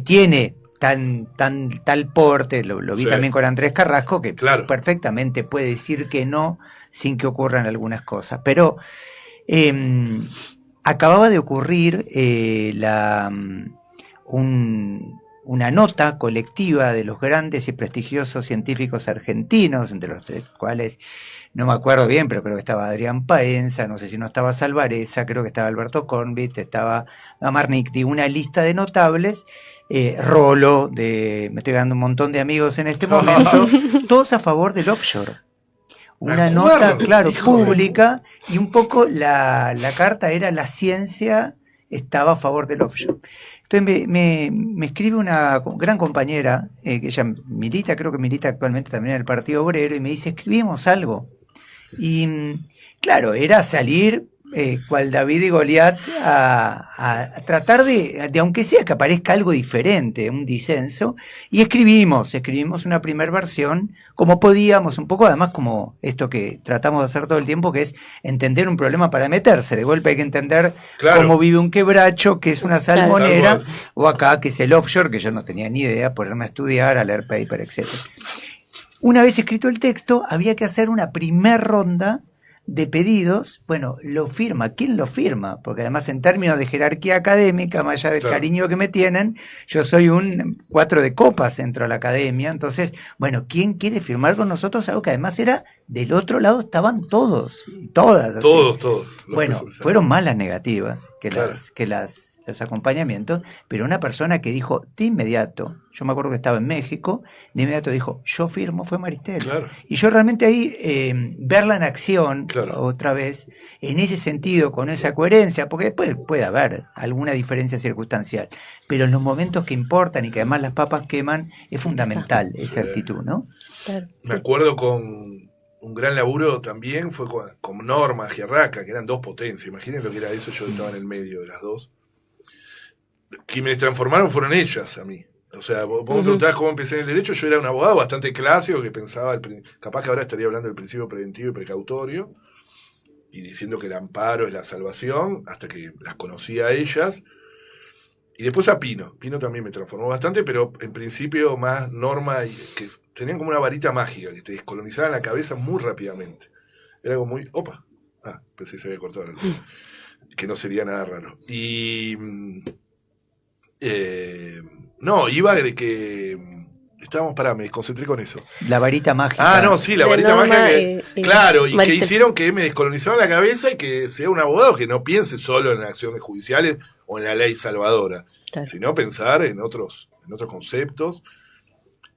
tiene tal porte, lo vi Sí. también con Andrés Carrasco, que Claro. perfectamente puede decir que no sin que ocurran algunas cosas. Pero acababa de ocurrir una nota colectiva de los grandes y prestigiosos científicos argentinos, entre los cuales no me acuerdo bien, pero creo que estaba Adrián Paenza, no sé si no estaba Salvareza, creo que estaba Alberto Cornbit, estaba Gamarnik, digo, una lista de notables, Rolo, me estoy dando un montón de amigos en este momento, todos a favor del offshore. Una nota, claro, pública, y un poco la carta era la ciencia estaba a favor del offshore. Entonces me escribe una gran compañera, que ella milita, creo que milita actualmente también en el Partido Obrero, y me dice, escribimos algo. Y claro, era salir cual David y Goliat a tratar de aunque sea que aparezca algo diferente, un disenso, y escribimos una primera versión como podíamos, un poco además como esto que tratamos de hacer todo el tiempo, que es entender un problema para meterse, de golpe hay que entender cómo vive un quebracho, que es una salmonera, o acá que es el offshore, que yo no tenía ni idea, ponerme a estudiar, a leer paper, etc. Una vez escrito el texto, había que hacer una primer ronda de pedidos. Bueno, lo firma. ¿Quién lo firma? Porque además en términos de jerarquía académica, más allá del cariño que me tienen, yo soy un 4 de copas dentro de la academia. Entonces, bueno, ¿quién quiere firmar con nosotros? Algo que además era del otro lado, estaban todos, todas. Así. Todos. Bueno, fueron más las negativas que los acompañamientos, pero una persona que dijo de inmediato, yo me acuerdo que estaba en México, de inmediato dijo, yo firmo, fue Maristela. Y yo realmente ahí, verla en acción, otra vez, en ese sentido, con esa coherencia, porque después puede haber alguna diferencia circunstancial, pero en los momentos que importan y que además las papas queman, es fundamental esa actitud, ¿no? Claro. Me acuerdo con un gran laburo también, fue con Norma Gierraca, que eran dos potencias, imaginen lo que era eso, yo estaba en el medio de las dos. Quienes transformaron fueron ellas a mí. O sea, vos me preguntabas cómo empecé en el derecho, yo era un abogado bastante clásico que pensaba, capaz que ahora estaría hablando del principio preventivo y precautorio, y diciendo que el amparo es la salvación, hasta que las conocí a ellas. Y después a Pino. Pino también me transformó bastante, pero en principio más Norma, que tenían como una varita mágica, que te descolonizaban la cabeza muy rápidamente. Era como muy... Opa. Pensé que se había cortado la luz. Que no sería nada raro. Y... no, iba de que... Estábamos, me desconcentré con eso. La varita mágica. No, sí, la varita mágica. Claro, y que hicieron que me descolonizaron la cabeza y que sea un abogado que no piense solo en las acciones judiciales o en la ley salvadora, sino pensar en otros conceptos.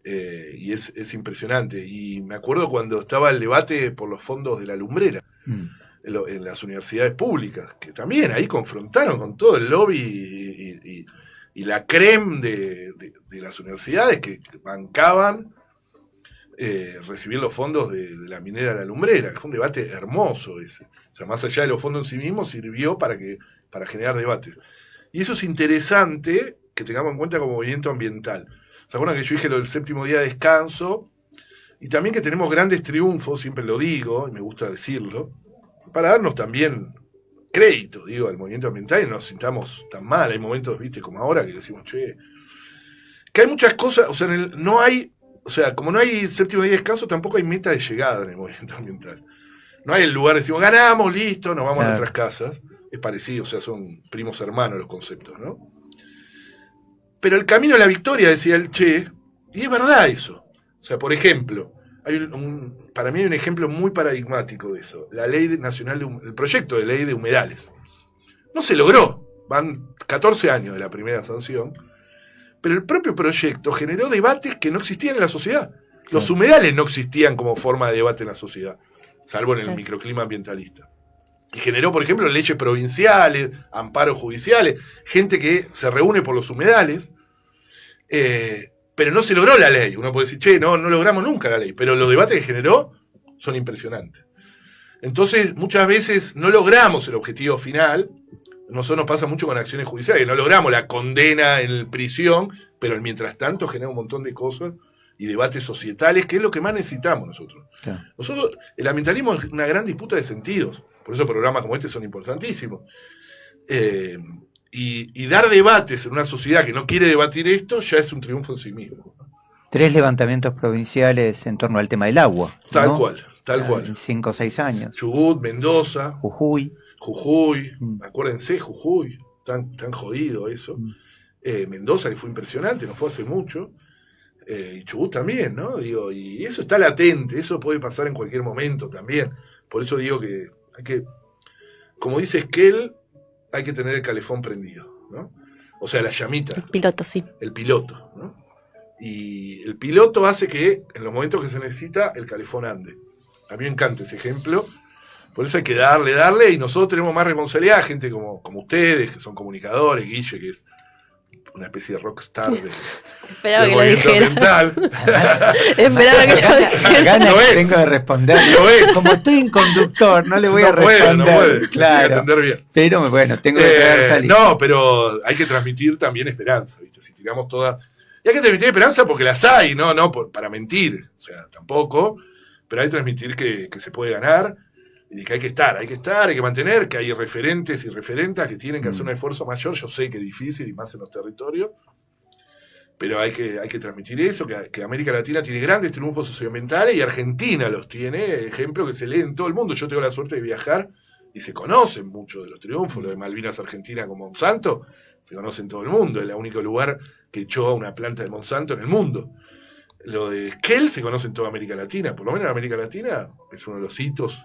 Y es impresionante. Y me acuerdo cuando estaba el debate por los fondos de la lumbrera en las universidades públicas, que también ahí confrontaron con todo el lobby y la creme de las universidades que bancaban recibir los fondos de la minera La Lumbrera, que fue un debate hermoso ese. O sea, más allá de los fondos en sí mismos, sirvió para generar debates. Y eso es interesante que tengamos en cuenta como movimiento ambiental. ¿Se acuerdan que yo dije lo del séptimo día de descanso? Y también que tenemos grandes triunfos, siempre lo digo, y me gusta decirlo, para darnos también crédito, digo, al movimiento ambiental y no nos sintamos tan mal. Hay momentos, viste, como ahora que decimos, che, que hay muchas cosas, o sea, no hay, o sea, como no hay séptimo día de descanso, tampoco hay meta de llegada en el movimiento ambiental. No hay el lugar, decimos, ganamos, listo, nos vamos a nuestras casas. Es parecido, o sea, son primos hermanos los conceptos, ¿no? Pero el camino a la victoria, decía el Che, y es verdad eso. O sea, por ejemplo, hay para mí hay un ejemplo muy paradigmático de eso. La ley nacional, el proyecto de ley de humedales. No se logró. Van 14 años de la primera sanción. Pero el propio proyecto generó debates que no existían en la sociedad. Los humedales no existían como forma de debate en la sociedad, salvo en el microclima ambientalista. Y generó, por ejemplo, leyes provinciales, amparos judiciales, gente que se reúne por los humedales, pero no se logró la ley. Uno puede decir, che, no logramos nunca la ley, pero los debates que generó son impresionantes. Entonces, muchas veces no logramos el objetivo final. Nosotros nos pasa mucho con acciones judiciales, que no logramos la condena en prisión, pero mientras tanto genera un montón de cosas y debates societales, que es lo que más necesitamos nosotros. Sí. Nosotros, el ambientalismo es una gran disputa de sentidos, por eso programas como este son importantísimos. Y dar debates en una sociedad que no quiere debatir esto ya es un triunfo en sí mismo. 3 levantamientos provinciales en torno al tema del agua. Tal ¿no? cual. En 5 o 6 años. Chubut, Mendoza, Jujuy, acuérdense, Jujuy, tan jodido eso. Mendoza, que fue impresionante, no fue hace mucho. Y Chubut también, ¿no? Digo, y eso está latente, eso puede pasar en cualquier momento también. Por eso digo que hay que, como dice Esquel, hay que tener el calefón prendido, ¿no? O sea, la llamita. El piloto, sí. El piloto, ¿no? Y el piloto hace que, en los momentos que se necesita, el calefón ande. A mí me encanta ese ejemplo. Por eso hay que darle, y nosotros tenemos más responsabilidad, gente como ustedes, que son comunicadores, Guille, que es una especie de rockstar Esperaba del que lo dijera. Esperaba que lo dijera. Ganas tengo de responder. Como estoy en conductor, no le voy a responder. No puede, claro. Atender bien. Pero bueno, tengo que quedar salir. No, pero hay que transmitir también esperanza, ¿viste? Si tiramos toda... Y hay que transmitir esperanza porque las hay, no para mentir. O sea, tampoco. Pero hay que transmitir que se puede ganar. Y que hay que estar, hay que mantener, que hay referentes y referentas que tienen que hacer un esfuerzo mayor. Yo sé que es difícil y más en los territorios, pero hay que transmitir eso, que América Latina tiene grandes triunfos socioambientales y Argentina los tiene, ejemplo que se lee en todo el mundo. Yo tengo la suerte de viajar y se conocen mucho de los triunfos, lo de Malvinas Argentina con Monsanto, se conoce en todo el mundo, es el único lugar que echó a una planta de Monsanto en el mundo. Lo de Esquel se conoce en toda América Latina, por lo menos en América Latina es uno de los hitos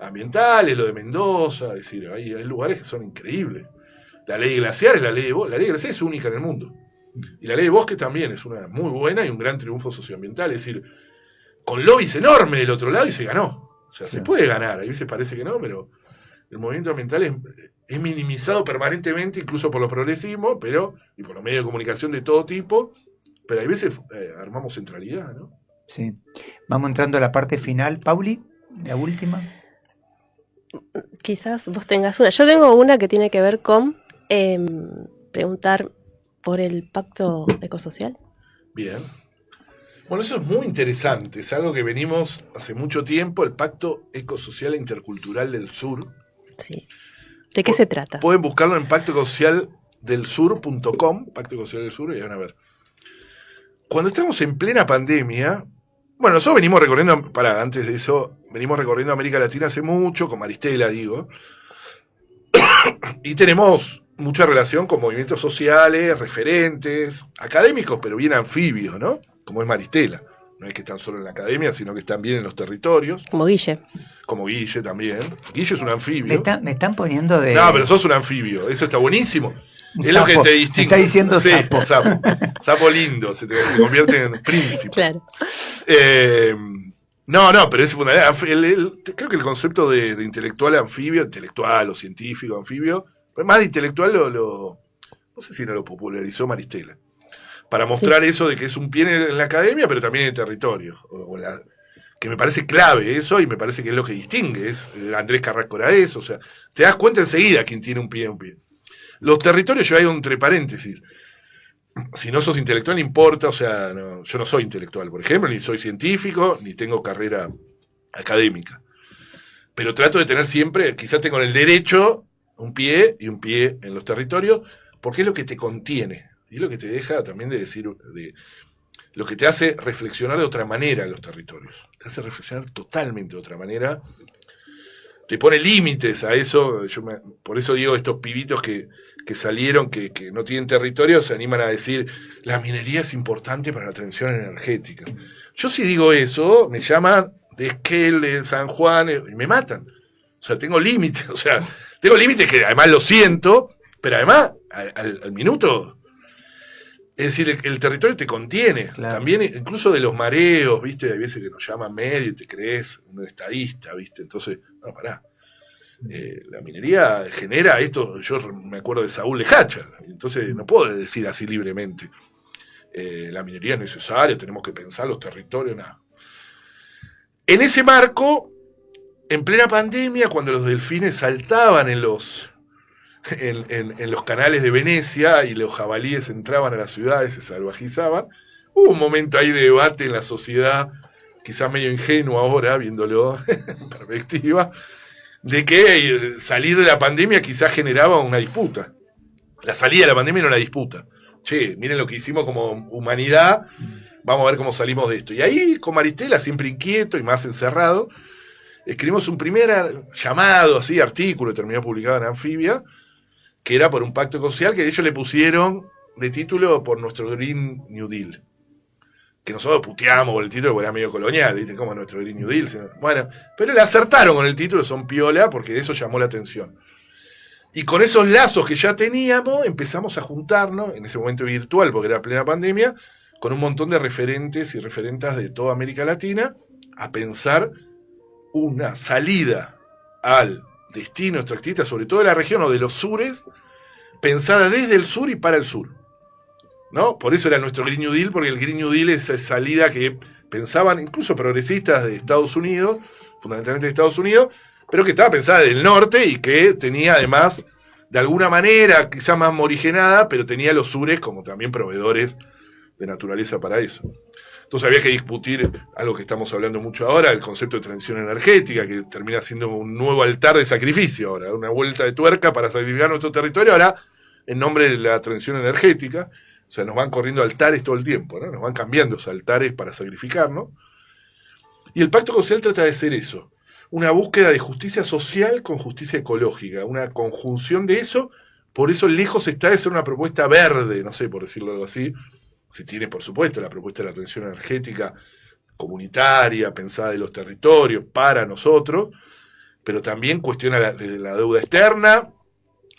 ambientales, lo de Mendoza, es decir, hay lugares que son increíbles. La ley glaciar es la ley glaciar es única en el mundo. Y la ley de bosque también es una muy buena y un gran triunfo socioambiental, es decir, con lobbies enormes del otro lado y se ganó. O sea, se puede ganar, a veces parece que no, pero el movimiento ambiental es minimizado permanentemente, incluso por los progresismos, y por los medios de comunicación de todo tipo, pero a veces armamos centralidad, ¿no? Sí. Vamos entrando a la parte final. Pauli, la última. Quizás vos tengas una. Yo tengo una que tiene que ver con preguntar por el pacto ecosocial. Bien. Bueno, eso es muy interesante. Es algo que venimos hace mucho tiempo, el Pacto Ecosocial e Intercultural del Sur. Sí. ¿De qué se trata? Pueden buscarlo en pactoecosocialdelsur.com, Pacto Ecosocial del Sur, y van a ver. Cuando estamos en plena pandemia, bueno, nosotros venimos recorriendo, antes de eso, venimos recorriendo América Latina hace mucho, con Maristela, digo, y tenemos mucha relación con movimientos sociales, referentes, académicos, pero bien anfibios, ¿no? Como es Maristela. No es que están solo en la academia, sino que están bien en los territorios. Como Guille. Como Guille también. Guille es un anfibio. Me están poniendo de... No, pero sos un anfibio, eso está buenísimo. Un es sapo. Lo que te distingue. Está diciendo sí, sapo. Sapo lindo, se convierte en príncipe. Claro. No, pero es fundamental. Creo que el concepto de intelectual anfibio, intelectual o científico anfibio, más de intelectual no sé si no lo popularizó Maristela. Para mostrar eso de que es un pie en la academia, pero también en el territorio. Que me parece clave eso, y me parece que es lo que distingue. Es Andrés Carrasco era eso. O sea, te das cuenta enseguida quién tiene un pie en un pie. Los territorios, yo hay entre paréntesis. si no sos intelectual, no importa, o sea, yo no soy intelectual, por ejemplo, ni soy científico, ni tengo carrera académica. Pero trato de tener siempre, quizás tengo en el derecho un pie y un pie en los territorios, porque es lo que te contiene, y es lo que te deja también de decir, lo que te hace reflexionar de otra manera en los territorios. Te hace reflexionar totalmente de otra manera. Te pone límites a eso. Por eso digo, estos pibitos que salieron, que no tienen territorio, se animan a decir, la minería es importante para la transición energética. Yo si digo eso, me llaman de Esquel, de San Juan, y me matan. O sea, tengo límites. O sea, tengo límites que además lo siento, pero además, al minuto... Es decir, el territorio te contiene. Claro. También, incluso de los mareos, ¿viste? Hay veces que nos llaman medio y te crees un estadista, ¿viste? Entonces, no, pará. La minería genera esto. Yo me acuerdo de Saúl de Hacha. Entonces, no puedo decir así libremente. La minería es necesaria, tenemos que pensar los territorios, nada. En ese marco, en plena pandemia, cuando los delfines saltaban en los canales de Venecia y los jabalíes entraban a las ciudades, se salvajizaban, hubo un momento ahí de debate en la sociedad, quizás medio ingenuo ahora, viéndolo en perspectiva, de que salir de la pandemia quizás generaba una disputa. La salida de la pandemia era una disputa. Che, miren lo que hicimos como humanidad, vamos a ver cómo salimos de esto. Y ahí, con Maristela, siempre inquieto y más encerrado, escribimos un primer llamado, así, artículo, terminó publicado en Anfibia, que era por un pacto social que ellos le pusieron de título por nuestro Green New Deal. Que nosotros puteamos por el título porque era medio colonial, ¿viste? Como nuestro Green New Deal. Bueno, pero le acertaron con el título, son piola, porque eso llamó la atención. Y con esos lazos que ya teníamos, empezamos a juntarnos, en ese momento virtual, porque era plena pandemia, con un montón de referentes y referentas de toda América Latina, a pensar una salida al destino extractivista, sobre todo de la región o de los sures, pensada desde el sur y para el sur, ¿no? Por eso era nuestro Green New Deal, porque el Green New Deal es esa salida que pensaban incluso progresistas de Estados Unidos, fundamentalmente de Estados Unidos, pero que estaba pensada del norte y que tenía además, de alguna manera, quizás más morigenada, pero tenía los sures como también proveedores de naturaleza para eso. Entonces había que discutir algo que estamos hablando mucho ahora, el concepto de transición energética, que termina siendo un nuevo altar de sacrificio ahora, una vuelta de tuerca para sacrificar nuestro territorio, ahora en nombre de la transición energética. O sea, nos van corriendo altares todo el tiempo, ¿no? Nos van cambiando esos altares para sacrificarnos. Y el pacto social trata de ser eso, una búsqueda de justicia social con justicia ecológica, una conjunción de eso. Por eso lejos está de ser una propuesta verde, no sé, por decirlo algo así. Se tiene, por supuesto, la propuesta de la transición energética comunitaria, pensada de los territorios, para nosotros, pero también cuestiona la deuda externa,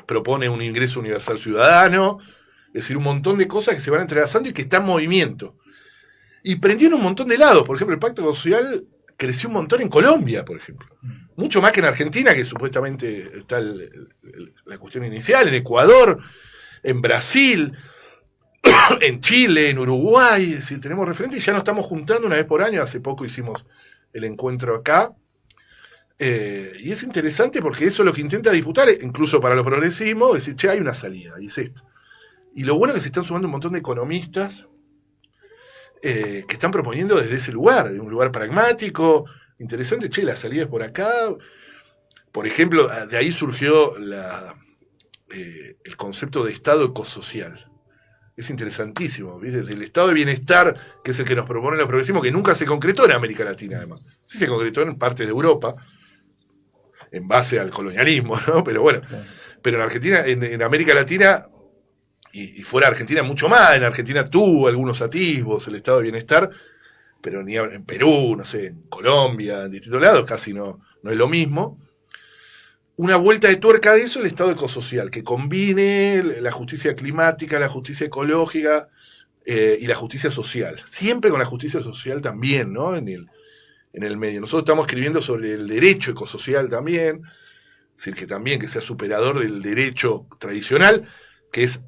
propone un ingreso universal ciudadano, es decir, un montón de cosas que se van entrelazando y que están en movimiento. Y prendió en un montón de lados. Por ejemplo, el pacto social creció un montón en Colombia, por ejemplo. Mucho más que en Argentina, que supuestamente está la cuestión inicial, en Ecuador, en Brasil, en Chile, en Uruguay, es decir, tenemos referentes y ya nos estamos juntando una vez por año. Hace poco hicimos el encuentro acá. Y es interesante porque eso es lo que intenta disputar, incluso para los progresismos, decir, che, hay una salida, y es esto. Y lo bueno es que se están sumando un montón de economistas que están proponiendo desde ese lugar, de un lugar pragmático, interesante, che, la salida es por acá. Por ejemplo, de ahí surgió el concepto de Estado ecosocial. Es interesantísimo, ¿viste? Del estado de bienestar, que es el que nos proponen los progresismos, que nunca se concretó en América Latina, además. Sí se concretó en partes de Europa, en base al colonialismo, ¿no? Pero bueno, pero en Argentina, en América Latina, y fuera de Argentina mucho más, en Argentina tuvo algunos atisbos el estado de bienestar, pero ni en Perú, no sé, en Colombia, en distintos lados, casi no es lo mismo. Una vuelta de tuerca de eso, el Estado ecosocial, que combine la justicia climática, la justicia ecológica y la justicia social. Siempre con la justicia social también, ¿no? En el medio. Nosotros estamos escribiendo sobre el derecho ecosocial también, es decir, que también que sea superador del derecho tradicional, que es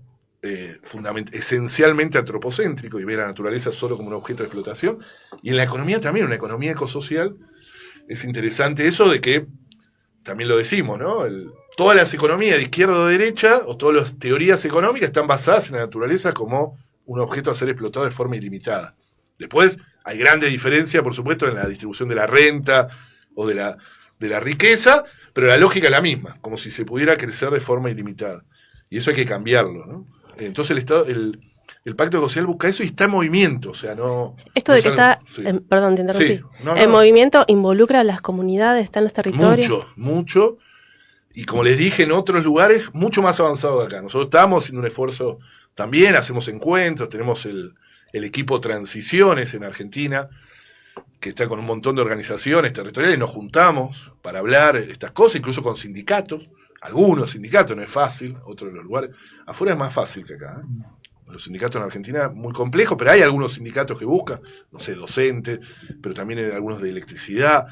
esencialmente antropocéntrico y ve a la naturaleza solo como un objeto de explotación. Y en la economía también, una economía ecosocial, es interesante eso de que también lo decimos, ¿no? Todas las economías de izquierda o derecha, o todas las teorías económicas están basadas en la naturaleza como un objeto a ser explotado de forma ilimitada. Después hay grandes diferencias, por supuesto, en la distribución de la renta o de la riqueza, pero la lógica es la misma, como si se pudiera crecer de forma ilimitada. Y eso hay que cambiarlo, ¿no? Entonces el Estado, el Pacto Ecosocial busca eso y está en movimiento, o sea, no... Esto no de que está, sí. perdón, te interrumpí. Sí, no. El movimiento involucra a las comunidades, está en los territorios. Mucho. Y como les dije, en otros lugares, mucho más avanzado de acá. Nosotros estamos haciendo un esfuerzo también, hacemos encuentros, tenemos el equipo Transiciones en Argentina, que está con un montón de organizaciones territoriales, nos juntamos para hablar estas cosas, incluso con sindicatos, algunos sindicatos, no es fácil, otros de los lugares, afuera es más fácil que acá, ¿eh? Los sindicatos en Argentina muy complejos, pero hay algunos sindicatos que buscan, no sé, docentes, pero también hay algunos de electricidad.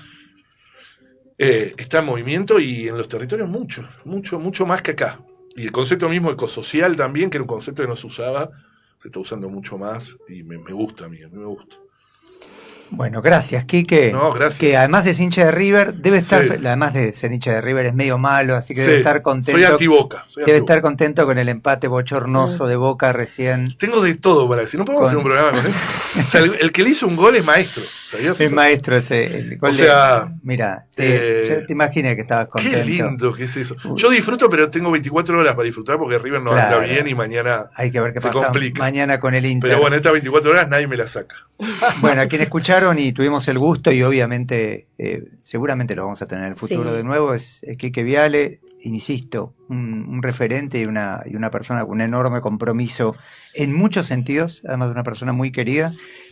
Está en movimiento y en los territorios mucho más que acá. Y el concepto mismo ecosocial también, que era un concepto que no se usaba, se está usando mucho más y me gusta a mí me gusta. Bueno, gracias, Quique. No, gracias. Que además es hincha de River, debe estar, Sí. Además de ser hincha de River, es medio malo, así que debe Sí, estar contento. soy anti-Boca. Debe estar contento con el empate bochornoso de Boca recién. Tengo de todo para decir. No podemos hacer un programa con él. O sea, el que le hizo un gol es maestro. ¿Sabías? Es maestro ese. El gol mira, yo te imaginé que estabas contento. Qué lindo que es eso. Yo disfruto, pero tengo 24 horas para disfrutar porque River no anda bien y mañana hay que ver qué se pasa complica. Mañana con el Inter. Pero bueno, estas 24 horas nadie me las saca. Bueno, a quienes escucharon y tuvimos el gusto y obviamente seguramente lo vamos a tener en el futuro de nuevo, es Quique Viale, insisto, un referente y una persona con un enorme compromiso en muchos sentidos, además de una persona muy querida.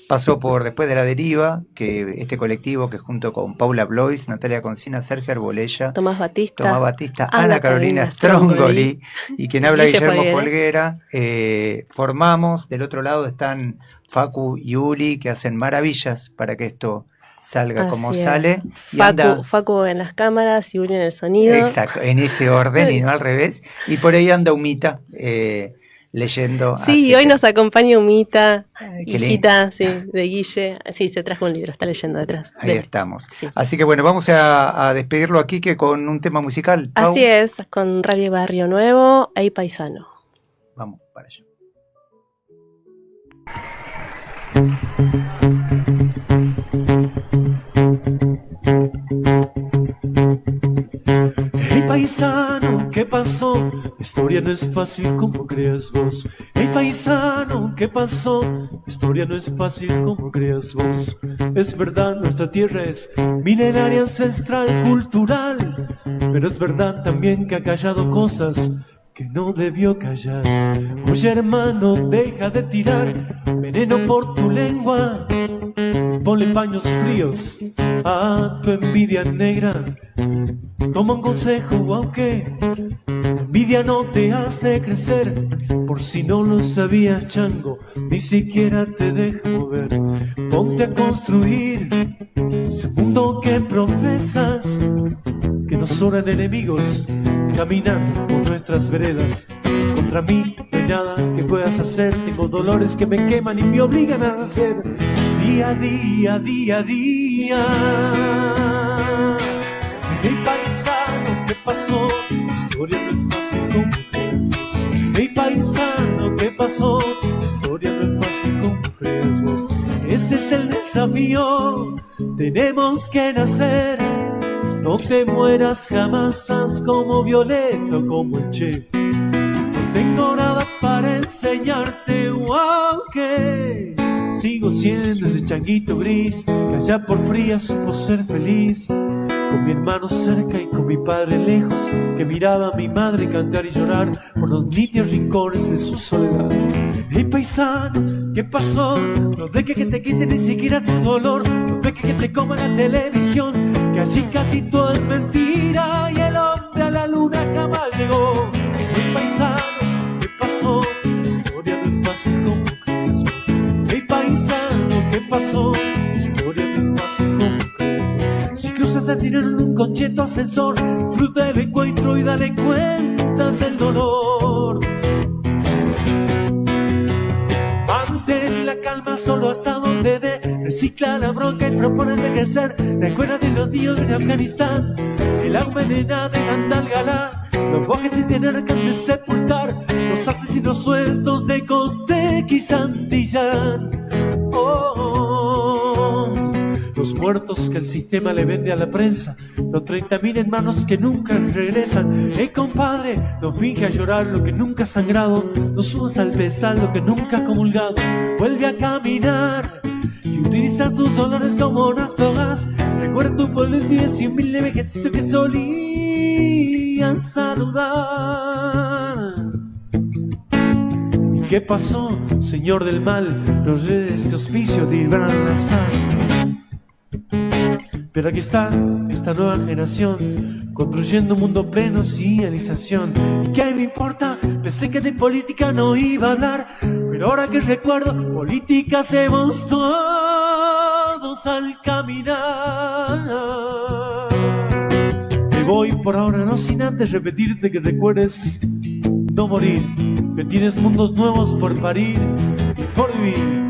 Pasó por Después de la Deriva, que este colectivo que junto con Paula Blois, Natalia Concina, Sergio Arbolella, Tomás Batista, Ana Carolina Strongoli y quien habla Guillermo Folguera, formamos. Del otro lado están Facu y Uli, que hacen maravillas para que esto salga como sale. Y Facu en las cámaras y Uli en el sonido. Exacto, en ese orden y no al revés. Y por ahí anda Humita leyendo. Sí, hoy nos acompaña Humita, hijita de Guille. Sí, se trajo un libro, está leyendo detrás. Ahí estamos. Sí. Así que bueno, vamos a despedirlo aquí que con un tema musical. ¿Pau? Así es, con Radio Barrio Nuevo, Hay Paisano. Vamos para allá. Hey paisano, ¿qué pasó? La historia no es fácil como creas vos. Hey paisano, ¿qué pasó? La historia no es fácil como creas vos. Es verdad, nuestra tierra es milenaria, ancestral, cultural. Pero es verdad también que ha callado cosas que no debió callar. Oye hermano, deja de tirar veneno por tu lengua. Ponle paños fríos a tu envidia negra. Toma un consejo, aunque la envidia no te hace crecer. Por si no lo sabías, chango, ni siquiera te dejo ver. Ponte a construir ese mundo que profesas, que nos sobran enemigos caminando por nuestras veredas. Contra mí no hay nada que puedas hacer. Tengo dolores que me queman y me obligan a hacer día a día, día a día. Hey paisano, ¿qué pasó? La historia no es fácil como crees. Hey paisano, ¿qué pasó? La historia no es fácil como crees vos. Ese es el desafío, tenemos que nacer. No te mueras jamás, haz como Violeto, como el Che. No tengo nada para enseñarte, aunque sigo siendo ese changuito gris que allá por fría supo ser feliz. Con mi hermano cerca y con mi padre lejos, que miraba a mi madre cantar y llorar por los nítidos rincones de su soledad. Hey paisano, ¿qué pasó? No dejes que te quite ni siquiera tu dolor. No dejes que te coma la televisión, que allí casi todo es mentira y el hombre a la luna jamás llegó. Hey paisano, ¿qué pasó? La historia no es fácil como crees. Hey paisano, ¿qué pasó? La historia no es fácil como crees. Si cruzas a tirar en un concheto ascensor, fruta del encuentro y dale cuentas del dolor. Mantén la calma solo hasta donde dé. Recicla la bronca y propone de crecer. Recuerda de los días de Afganistán. el agua envenenada de Gandalgalá, los bosques sin tener que de sepultar, los asesinos sueltos de Costeq y Santillán. Los muertos que el sistema le vende a la prensa, los 30.000 hermanos que nunca regresan. Compadre, no finge a llorar lo que nunca ha sangrado, no subas al pedestal lo que nunca ha comulgado. Vuelve a caminar y utiliza tus dolores como naftogas. Recuerda tu pueblo el día 100.000 de vejecitos que solían saludar. ¿Qué pasó, señor del mal? Los reyes de este hospicio te iban a lanzar. Pero aquí está esta nueva generación, construyendo un mundo pleno civilización. ¿Qué me importa? Pensé que de política no iba a hablar, pero ahora que recuerdo, política hacemos todos al caminar. Me voy por ahora, no sin antes repetirte que recuerdes no morir, que tienes mundos nuevos por parir, por vivir.